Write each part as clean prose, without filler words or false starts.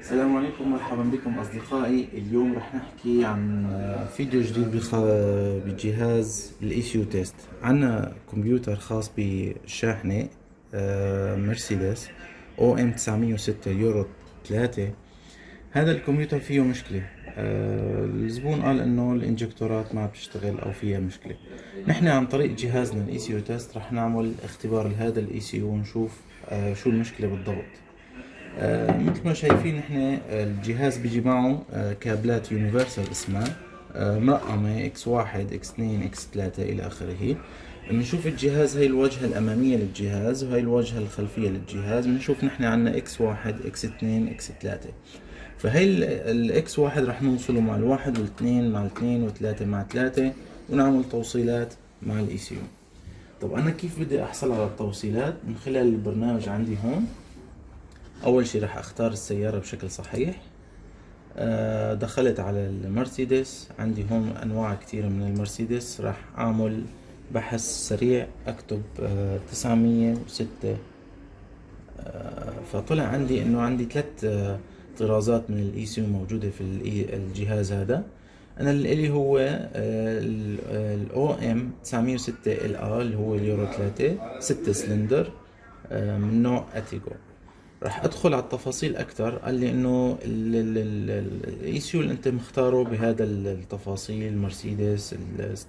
السلام عليكم، مرحبا بكم أصدقائي. اليوم رح نحكي عن فيديو جديد بجهاز الإيسيو تيست. عنا كمبيوتر خاص بالشاحنة مرسيدس او ام 906 يورو 3. هذا الكمبيوتر فيه مشكلة. الزبون قال انه الانجكتورات ما بتشتغل او فيها مشكلة. نحن عن طريق جهازنا الايسيو تيست رح نعمل اختبار لهذا الايسيو ونشوف شو المشكلة بالضبط. مثل ما شايفين نحن الجهاز بيجي معه كابلات يونيفرسال اسمها مرقمة X1 X2 X3 إلى آخره. بنشوف الجهاز، هاي الواجهة الأمامية للجهاز وهي الواجهة الخلفية للجهاز. بنشوف نحن عنا X1 X2 X3. فهي ال X1 رح نوصله مع الواحد والاثنين مع الاثنين وثلاثة مع ثلاثة ونعمل توصيلات مع الاي سي يو. طب أنا كيف بدي أحصل على التوصيلات؟ من خلال البرنامج عندي هون. اول شي راح اختار السيارة بشكل صحيح. دخلت على المرسيدس، عندي هون انواع كثيرة من المرسيدس. راح اعمل بحث سريع، اكتب 906. فطلع عندي انه عندي ثلاث طرازات من الاي سي موجودة في الجهاز هذا. انا اللي هو الاو ام 906 ال ار اللي هو اليورو 3 6 سلندر من نوع اتيجو. راح ادخل على التفاصيل اكثر. قال لي انه الاي سي يو اللي انت مختاره بهذا التفاصيل مرسيدس،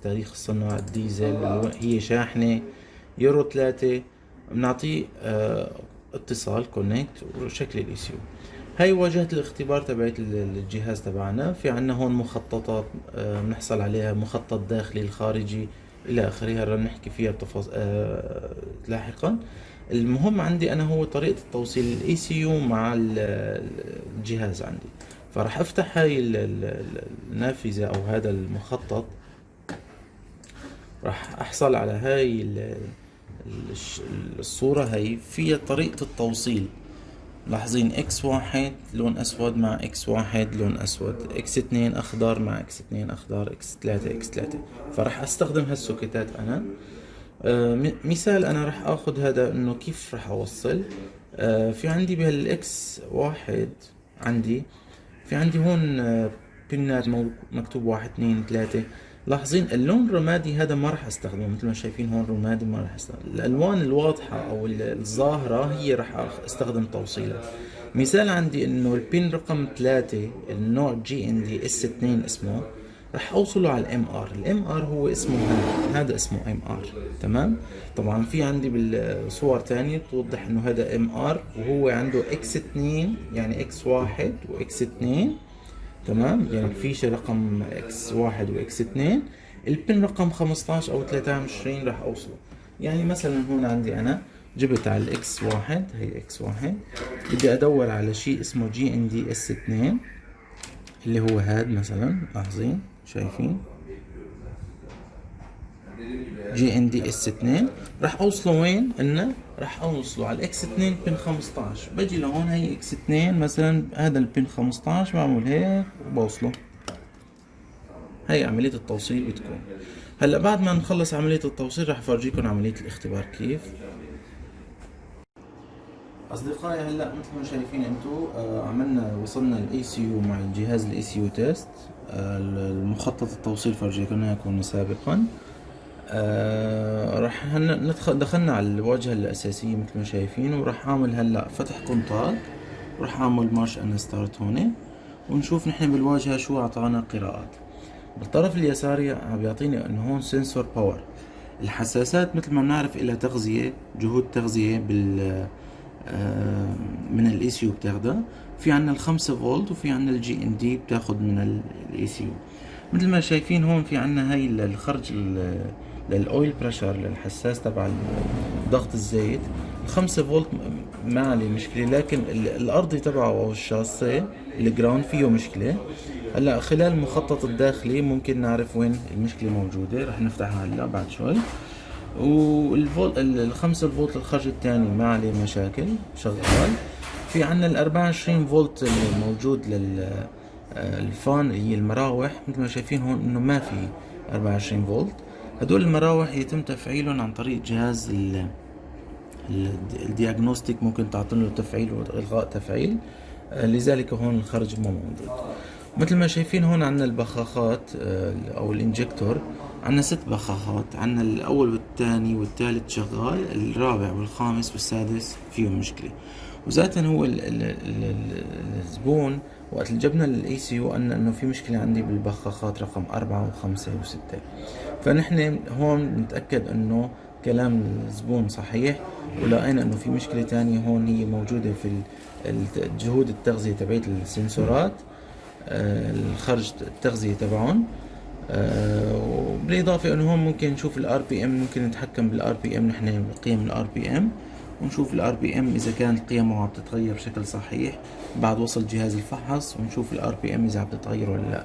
تاريخ الصنع، الديزل، هي شاحنة يورو 3. بنعطيه اتصال كونكت وشكل الاي سي يو. هاي واجهة الاختبار تبعت الجهاز تبعنا. في عنا هون مخططات بنحصل عليها، مخطط داخلي الخارجي الى اخره. رح نحكي فيها لاحقا. المهم عندي انا هو طريقة التوصيل الاي سي يو مع الجهاز عندي. فراح افتح هاي النافذة او هذا المخطط. راح احصل على هاي الصورة. هاي فيها طريقة التوصيل. لاحظين اكس واحد لون اسود مع اكس واحد لون اسود، اكس اثنين اخضر مع اكس اثنين اخضر، اكس ثلاثة اكس ثلاثة. فراح استخدم هالسوكيتات انا. مثال انا راح اخذ هذا انه كيف راح اوصل. في عندي بهالاكس واحد عندي في عندي هون بنات مكتوب واحد اثنين ثلاثة. لاحظين اللون الرمادي هذا ما راح استخدمه، مثل ما شايفين هون رمادي ما راح استخدم. الالوان الواضحة او الظاهرة هي راح استخدم توصيلها. مثال عندي انه البين رقم 3 النوع جي ان دي اس 2 اسمه، راح اوصله على الام ار. الام ار هو اسمه هذا اسمه ام ار. تمام. طبعا في عندي بالصور تانية بتوضح انه هذا ام ار وهو عنده اكس 2 يعني اكس 1 واكس 2. تمام، يعني في رقم اكس 1 واكس 2. البن رقم 15 او 23 راح اوصله. يعني مثلا هون عندي انا جبت على الاكس 1، هي اكس 1، بدي ادور على شيء اسمه جي ان دي اس 2 اللي هو هاد مثلا. لاحظين شايفين جي ان دي اس 2. راح اوصله وين؟ انه راح اوصله على الاكس 2 بن 15. بجي لهون هي اكس 2 مثلا، هذا البن 15 بعمل هيك وبوصله. هي عملية التوصيل بتكون. هلا بعد ما نخلص عملية التوصيل راح افرجيكم عملية الاختبار كيف. اصدقائي هلا مثل ما شايفين انتو وصلنا الاي سي يو مع الجهاز الاي سي يو تيست. المخطط التوصيل فرجيكم اياكم سابقا. راح دخلنا على الواجهة الأساسية مثل ما شايفين، وراح أعمل هلا فتح كونتاك. وراح أعمل مارش أند ستارت هون ونشوف نحن بالواجهة شو أعطانا قراءات. بالطرف اليساري عم بيعطيني إنه هون سنسور باور. الحساسات مثل ما بنعرف إلها تغذية، جهود تغذية من الاي سي يو بتاخدها. في عنا الخمسة فولت وفي عنا الجي ان دي بتاخد من الاي سي يو. مثل ما شايفين هون في عنا هاي الخرج للاويل بريشر، للحساس تبع ضغط الزيت. الخمسة فولت ما عليه مشكلة، لكن الارضي تبعه او الشاصي الجراوند فيه مشكلة. هلا خلال المخطط الداخلي ممكن نعرف وين المشكلة موجودة. رح نفتحها هلا بعد شوي. والفولت الخمسة فولت الخرج الثاني ما عليه مشاكل، شغال. في عنا ال24 فولت اللي موجود الفان اللي هي المراوح. مثل ما شايفين هون انه ما في 24 فولت. هدول المراوح يتم تفعيلهم عن طريق جهاز الدياغنوستيك. ممكن تعطي له تفعيل والغاء تفعيل. لذلك هون الخرج مو موجود. مثل ما شايفين هون عنا البخاخات او الانجكتور، عنا 6 بخاخات، عنا الاول والثاني والثالث شغال، الرابع والخامس والسادس فيهم مشكلة. وذاتا هو الزبون وقت اللي جبنا الاي سي يو قالنا انه في مشكلة عندي بالبخاخات رقم 4 و5 و6. فنحن هون نتأكد انه كلام الزبون صحيح، ولقينا انه في مشكلة تانية هون هي موجودة في جهود التغذية تبعت السنسورات، الخرج التغذية تبعهم. وبالإضافة إنه هون ممكن نشوف الار بي ام، ممكن نتحكم بالار بي ام نحن بقيم الار بي ام، ونشوف الار بي ام إذا كانت قيمه عم تتغير بشكل صحيح بعد وصل جهاز الفحص، ونشوف الار بي ام إذا عم تتغير ولا لا.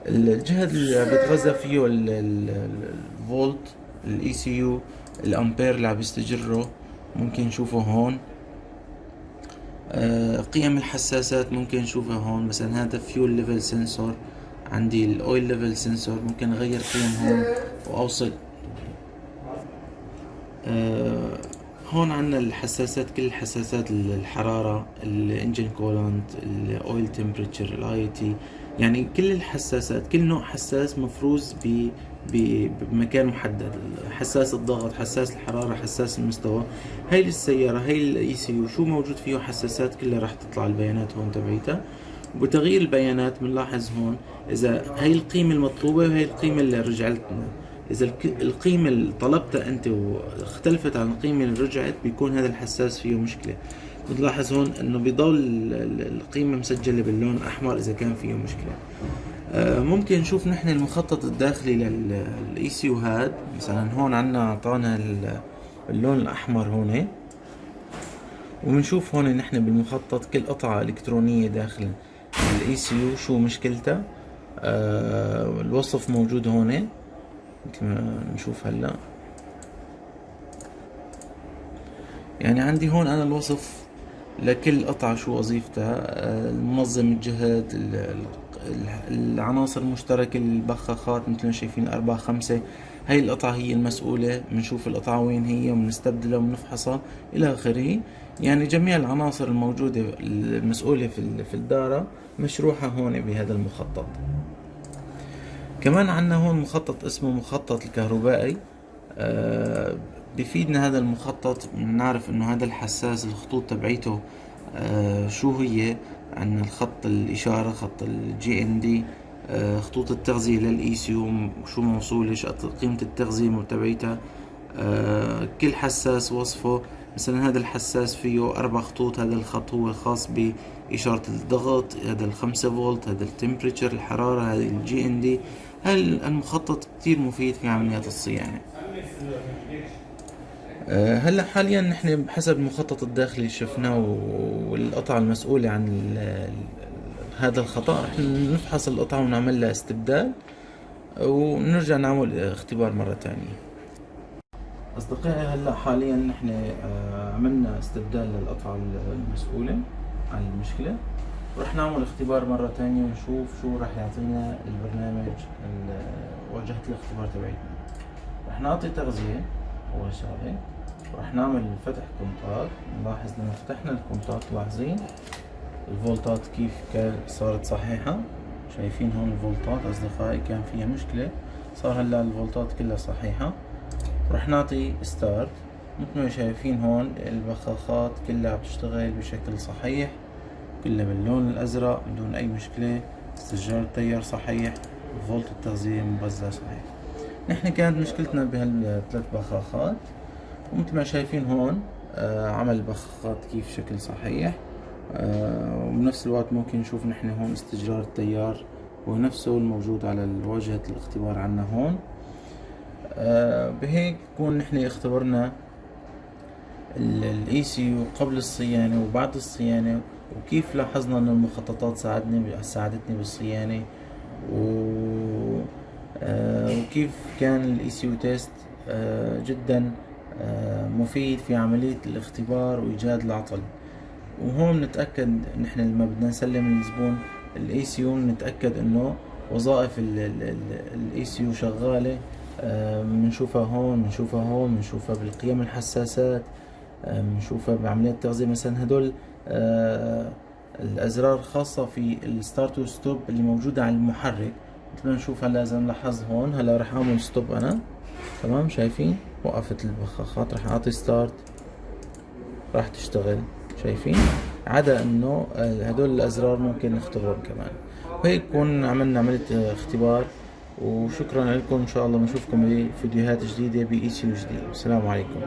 الجهاز اللي بتغذى فيه الفولت، الاي سي يو، الامبير اللي عم يستجره ممكن نشوفه هون. قيم الحساسات ممكن نشوفها هون، مثلا هذا فيول ليفل سنسور، عندي الاويل ليفل سنسور، ممكن اغير قيم هون واوصل. هون عنا الحساسات، كل الحساسات، الحرارة، الانجن كولانت، الاويل تمبريتشر، الاي تي، يعني كل الحساسات، كل نوع حساس مفروز بمكان محدد، حساس الضغط، حساس الحرارة، حساس المستوى. هاي السيارة، هاي الاي سي يو شو موجود فيه حساسات كلها راح تطلع البيانات هون تبعيتها. وبتغيير البيانات بنلاحظ هون اذا هاي القيمة المطلوبة وهي القيمة اللي رجعت لنا. اذا القيمة اللي طلبتها انت واختلفت عن القيمة اللي رجعت، بيكون هذا الحساس فيه مشكلة. بتلاحظ هون انه بيضل القيمة مسجلة باللون الاحمر اذا كان فيه مشكلة. ممكن نشوف نحن المخطط الداخلي للاي سي يو هاد، مثلا هون عنا اعطانا اللون الاحمر هون، وبنشوف هون نحن بالمخطط كل قطعة الكترونية داخل الاي سي يو شو مشكلتها. الوصف موجود هون مثل ما نشوف هلا. يعني عندي هون انا الوصف لكل قطعة شو وظيفتها، المنظم، الجهد، العناصر المشتركة، البخاخات مثل ما شايفين 4 5. هاي القطعة هي المسؤولة، بنشوف القطعة وين هي وبنستبدلها وبنفحصها إلى آخره. يعني جميع العناصر الموجودة المسؤولة في الدارة مشروحة هون بهذا المخطط. كمان عنا هون مخطط اسمه مخطط الكهربائي. بفيدنا هذا المخطط، بنعرف انه هذا الحساس الخطوط تبعيته شو هي. عنا الخط الاشارة، خط الجي ان دي، خطوط التغذية للاي سي يو شو موصولة، شو قيمة التغذية تبعيتها. كل حساس وصفه، مثلا هذا الحساس فيه 4 خطوط، هذا الخط هو خاص بإشارة الضغط، هذا 5 فولت، هذا التمبريتشر الحرارة، هذا الجي ان دي. المخطط كتير مفيد في عمليات الصيانة. هلا حاليا نحن بحسب المخطط الداخلي شفناه والقطعة المسؤولة عن هذا الخطأ، رح نفحص القطعة ونعمل لها استبدال ونرجع نعمل اختبار مرة تانية. أصدقائي هلا حاليا نحن عملنا استبدال للقطعة المسؤولة عن المشكلة، ورح نعمل اختبار مرة تانية ونشوف شو رح يعطينا البرنامج واجهة الاختبار تبعتنا. رح نعطي تغذية أول شغلة، ورح نعمل فتح كونتاك. نلاحظ لما فتحنا الكونتاك لاحظين الفولتات كيف صارت صحيحة. شايفين هون الفولتات أصدقائي كان فيها مشكلة، صار هلا الفولتات كلها صحيحة. رح نعطي ستارت، مثل ما شايفين هون البخاخات كلها عم تشتغل بشكل صحيح، كلها باللون الأزرق بدون أي مشكلة، استشجار التيار صحيح، فولت التغذية موزع صحيح. نحن كانت مشكلتنا بهال3 بخاخات، ومثل ما شايفين هون عمل البخاخات كيف شكل صحيح. وبنفس الوقت ممكن نشوف نحن هون استشجار التيار هو نفسه الموجود على واجهة الاختبار عنا هون. بهيك بكون نحن اختبرنا الاي سي يو قبل الصيانة وبعد الصيانة، وكيف لاحظنا ان المخططات ساعدتني بالصيانة، وكيف كان الاي سي يو تيست جدا مفيد في عملية الاختبار وايجاد العطل. وهون نتأكد نحن لما بدنا نسلم للزبون الاي سي يو نتأكد انه وظائف الاي سي يو شغالة. بنشوفها هون، بنشوفها بالقيم الحساسات، بنشوفها بعملية التغذية. مثلا هدول الأزرار خاصة في الستارت والستوب اللي موجودة على المحرك. مثل ما نشوف هلا إذا نلاحظ هون، هلا رح أعمل ستوب أنا، تمام؟ شايفين وقفت البخاخات، رح أعطي ستارت راح تشتغل، شايفين؟ عدا إنه هدول الأزرار ممكن نختبرهم كمان. وهيك نكون عملنا عملية اختبار، وشكرا لكم. إن شاء الله بنشوفكم بفيديوهات جديدة بإي سي يو جديد. السلام عليكم.